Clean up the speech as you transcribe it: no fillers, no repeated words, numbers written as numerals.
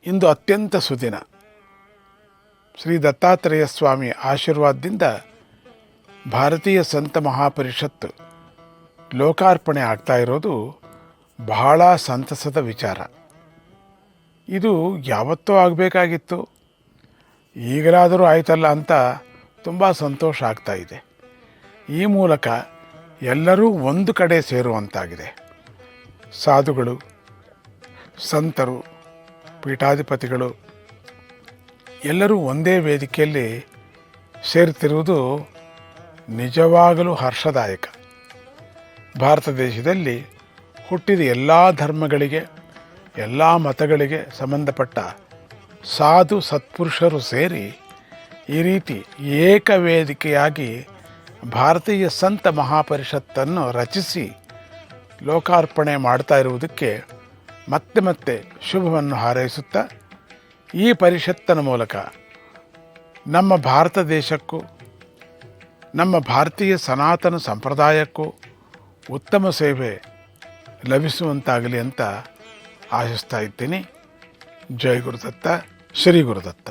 ಇಂದು ಅತ್ಯಂತ ಸುದಿನ. ಶ್ರೀ ದತ್ತಾತ್ರೇಯ ಸ್ವಾಮಿ ಆಶೀರ್ವಾದದಿಂದ ಭಾರತೀಯ ಸಂತ ಮಹಾಪರಿಷತ್ತು ಲೋಕಾರ್ಪಣೆ ಆಗ್ತಾ ಇರೋದು ಬಹಳ ಸಂತಸದ ವಿಚಾರ. ಇದು ಯಾವತ್ತೂ ಆಗಬೇಕಾಗಿತ್ತು, ಈಗಲಾದರೂ ಆಯ್ತಲ್ಲ ಅಂತ ತುಂಬ ಸಂತೋಷ ಆಗ್ತಾ ಇದೆ. ಈ ಮೂಲಕ ಎಲ್ಲರೂ ಒಂದು ಕಡೆ ಸೇರುವಂತಾಗಿದೆ. ಸಾಧುಗಳು, ಸಂತರು, ಪೀಠಾಧಿಪತಿಗಳು ಎಲ್ಲರೂ ಒಂದೇ ವೇದಿಕೆಯಲ್ಲಿ ಸೇರುತ್ತಿರುವುದು ನಿಜವಾಗಲೂ ಹರ್ಷದಾಯಕ. ಭಾರತ ದೇಶದಲ್ಲಿ ಹುಟ್ಟಿದ ಎಲ್ಲ ಧರ್ಮಗಳಿಗೆ, ಎಲ್ಲ ಮತಗಳಿಗೆ ಸಂಬಂಧಪಟ್ಟ ಸಾಧು ಸತ್ಪುರುಷರು ಸೇರಿ ಈ ರೀತಿ ಏಕವೇದಿಕೆಯಾಗಿ ಭಾರತೀಯ ಸಂತ ಮಹಾಪರಿಷತ್ತನ್ನು ರಚಿಸಿ ಲೋಕಾರ್ಪಣೆ ಮಾಡ್ತಾ ಇರುವುದಕ್ಕೆ ಮತ್ತೆ ಮತ್ತೆ ಶುಭವನ್ನು ಹಾರೈಸುತ್ತಾ, ಈ ಪರಿಷತ್ತಿನ ಮೂಲಕ ನಮ್ಮ ಭಾರತ ದೇಶಕ್ಕೂ ನಮ್ಮ ಭಾರತೀಯ ಸನಾತನ ಸಂಪ್ರದಾಯಕ್ಕೂ ಉತ್ತಮ ಸೇವೆ ಲಭಿಸುವಂತಾಗಲಿ ಅಂತ ಆಶಿಸ್ತಾ ಇದ್ದೀನಿ. ಜೈ ಗುರುದತ್ತ, ಶ್ರೀ ಗುರುದತ್ತ.